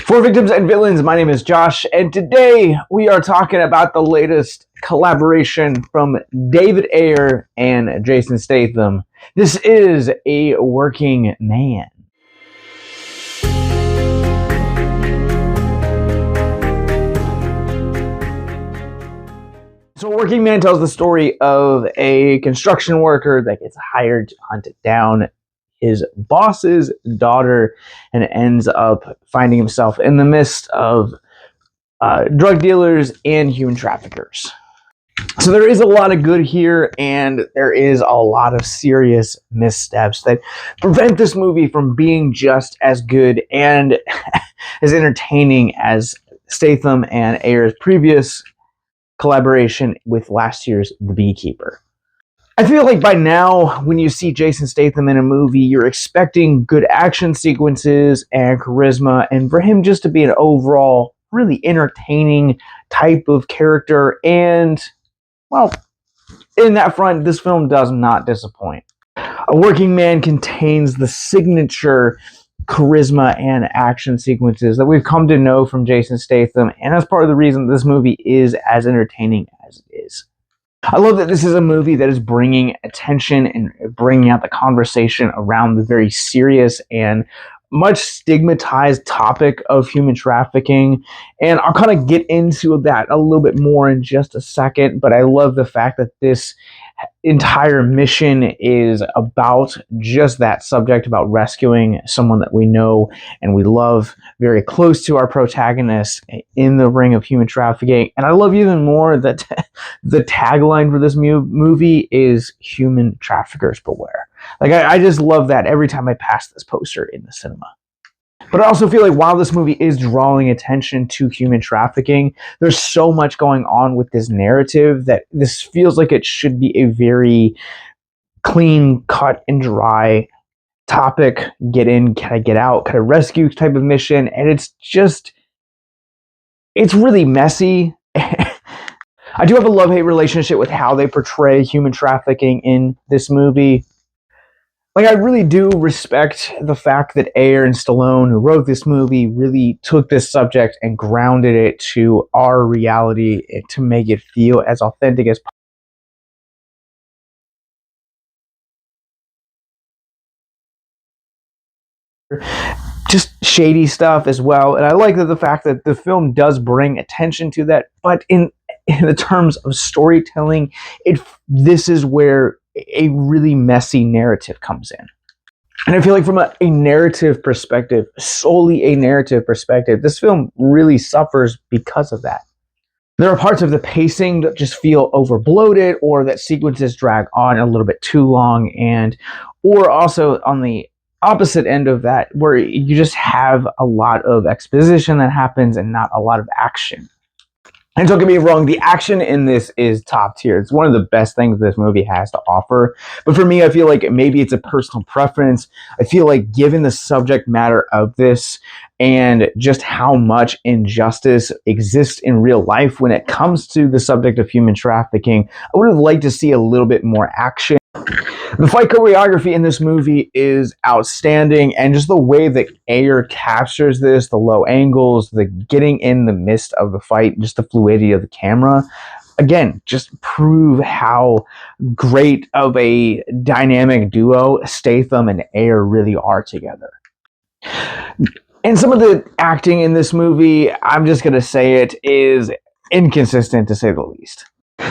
For Victims and Villains, my name is Josh, and today we are talking about the latest collaboration from David Ayer and Jason Statham. This is A Working Man. So, A Working Man tells the story of a construction worker that gets hired to hunt down his boss's daughter and ends up finding himself in the midst of drug dealers and human traffickers. So there is a lot of good here, and there is a lot of serious missteps that prevent this movie from being just as good and as entertaining as Statham and Ayer's previous collaboration with last year's The Beekeeper. I feel like by now, when you see Jason Statham in a movie, you're expecting good action sequences and charisma, and for him just to be an overall really entertaining type of character. And, well, in that front, this film does not disappoint. A Working Man contains the signature charisma and action sequences that we've come to know from Jason Statham, and that's part of the reason this movie is as entertaining as it is. I love that this is a movie that is bringing attention and bringing out the conversation around the very serious and much stigmatized topic of human trafficking. And I'll kind of get into that a little bit more in just a second, but I love the fact that this entire mission is about just that subject, about rescuing someone that we know and we love, very close to our protagonist in the ring of human trafficking. And I love even more that the tagline for this movie is "Human Traffickers Beware." Like, I just love that every time I pass this poster in the cinema. But I also feel like while this movie is drawing attention to human trafficking, there's so much going on with this narrative that this feels like it should be a very clean, cut and dry topic. Get in, kind of get out, kind of rescue type of mission. And it's really messy. I do have a love-hate relationship with how they portray human trafficking in this movie. Like, I really do respect the fact that Ayer and Stallone, who wrote this movie, really took this subject and grounded it to our reality to make it feel as authentic as possible. Just shady stuff as well. And I like that the fact that the film does bring attention to that, but in the terms of storytelling, this is where a really messy narrative comes in. And I feel like from a narrative perspective, solely a narrative perspective, this film really suffers because of that. There are parts of the pacing that just feel overbloated, or that sequences drag on a little bit too long, or also on the opposite end of that, where you just have a lot of exposition that happens and not a lot of action. And don't get me wrong, the action in this is top tier. It's one of the best things this movie has to offer. But for me, I feel like maybe it's a personal preference. I feel like given the subject matter of this and just how much injustice exists in real life when it comes to the subject of human trafficking, I would have liked to see a little bit more action. The fight choreography in this movie is outstanding, and just the way that Ayer captures this, the low angles, the getting in the midst of the fight, just the fluidity of the camera, again, just prove how great of a dynamic duo Statham and Ayer really are together. And some of the acting in this movie, I'm just going to say it, is inconsistent to say the least.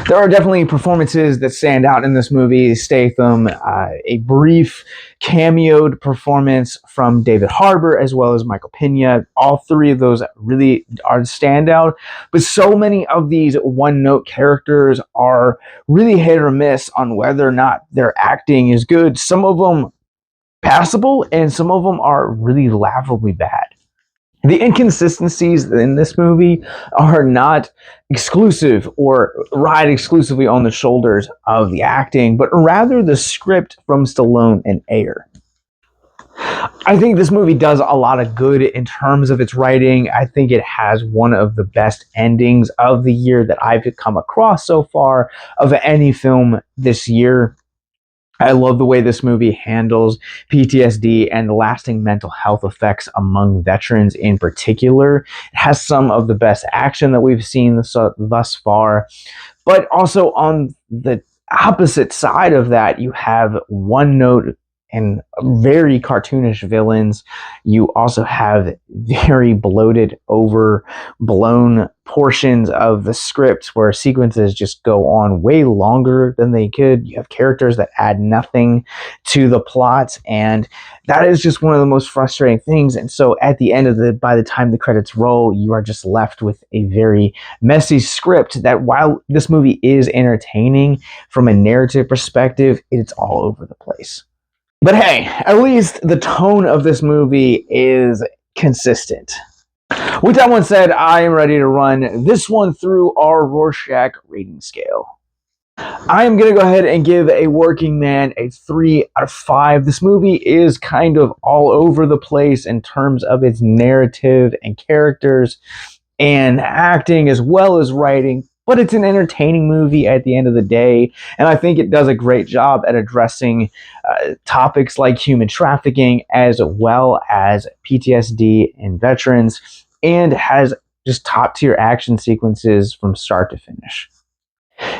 There are definitely performances that stand out in this movie. Statham, a brief cameoed performance from David Harbour, as well as Michael Pena. All three of those really are standout. But so many of these one-note characters are really hit or miss on whether or not their acting is good. Some of them passable, and some of them are really laughably bad. The inconsistencies in this movie are not exclusive or ride exclusively on the shoulders of the acting, but rather the script from Stallone and Ayer. I think this movie does a lot of good in terms of its writing. I think it has one of the best endings of the year that I've come across so far of any film this year. I love the way this movie handles PTSD and the lasting mental health effects among veterans in particular. It has some of the best action that we've seen thus far, but also on the opposite side of that, you have one note and very cartoonish villains. You also have very bloated, overblown portions of the script where sequences just go on way longer than they could. You have characters that add nothing to the plot, and that is just one of the most frustrating things. And so at the end of by the time the credits roll, you are just left with a very messy script that, while this movie is entertaining from a narrative perspective, it's all over the place. But hey, at least the tone of this movie is consistent. With that one said, I am ready to run this one through our Rorschach rating scale. I am going to go ahead and give A Working Man a 3 out of 5. This movie is kind of all over the place in terms of its narrative and characters and acting as well as writing, but it's an entertaining movie at the end of the day, and I think it does a great job at addressing topics like human trafficking as well as PTSD in veterans, and has just top tier action sequences from start to finish.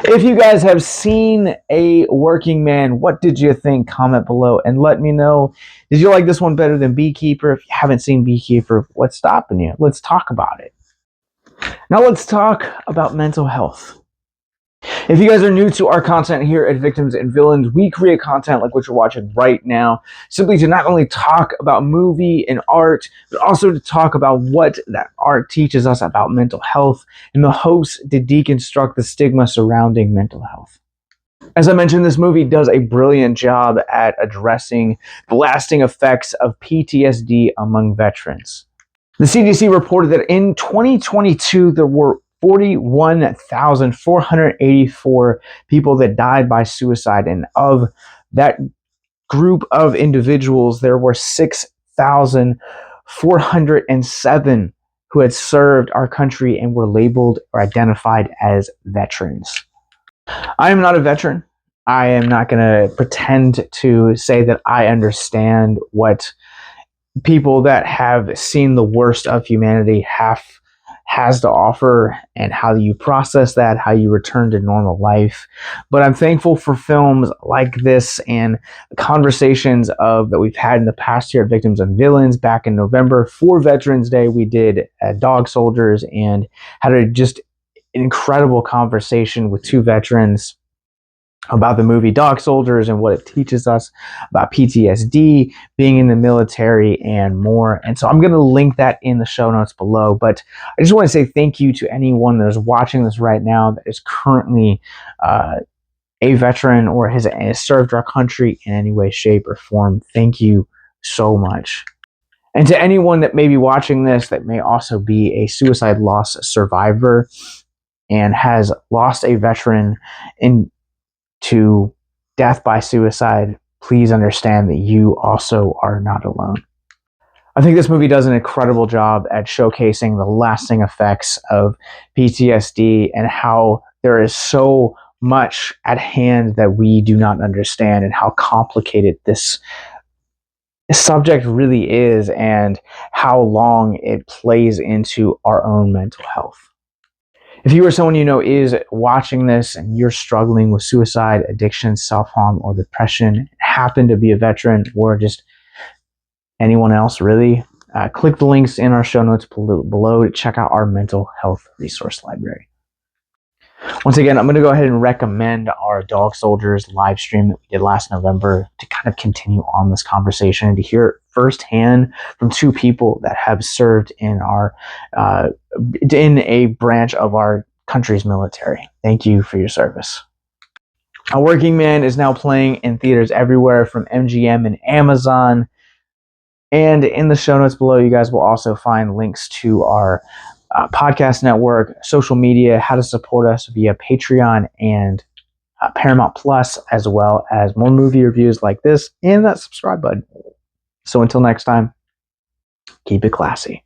If you guys have seen A Working Man, what did you think? Comment below and let me know. Did you like this one better than Beekeeper? If you haven't seen Beekeeper, what's stopping you? Let's talk about it. Now let's talk about mental health. If you guys are new to our content here at Victims and Villains, we create content like what you're watching right now, simply to not only talk about movie and art, but also to talk about what that art teaches us about mental health, and the hopes to deconstruct the stigma surrounding mental health. As I mentioned, this movie does a brilliant job at addressing the lasting effects of PTSD among veterans. The CDC reported that in 2022, there were 41,484 people that died by suicide. And of that group of individuals, there were 6,407 who had served our country and were labeled or identified as veterans. I am not a veteran. I am not going to pretend to say that I understand what people that have seen the worst of humanity has to offer, and how you process that, how you return to normal life. But I'm thankful for films like this and conversations that we've had in the past here at Victims and Villains. Back in November for Veterans Day, we did Dog Soldiers and had just an incredible conversation with two veterans about the movie Dog Soldiers and what it teaches us about PTSD, being in the military, and more. And so I'm going to link that in the show notes below. But I just want to say thank you to anyone that is watching this right now that is currently a veteran or has served our country in any way, shape, or form. Thank you so much. And to anyone that may be watching this that may also be a suicide loss survivor and has lost a veteran to death by suicide, please understand that you also are not alone. I think this movie does an incredible job at showcasing the lasting effects of PTSD and how there is so much at hand that we do not understand, and how complicated this subject really is, and how long it plays into our own mental health. If you or someone you know is watching this and you're struggling with suicide, addiction, self-harm, or depression, happen to be a veteran, or just anyone else really, click the links in our show notes below to check out our mental health resource library. Once again, I'm going to go ahead and recommend our Dog Soldiers live stream that we did last November to kind of continue on this conversation and to hear it firsthand from two people that have served in a branch of our country's military. Thank you for your service. A Working Man is now playing in theaters everywhere from MGM and Amazon. And in the show notes below, you guys will also find links to our podcast network, social media, how to support us via Patreon and Paramount Plus, as well as more movie reviews like this, and that subscribe button. So until next time, keep it classy.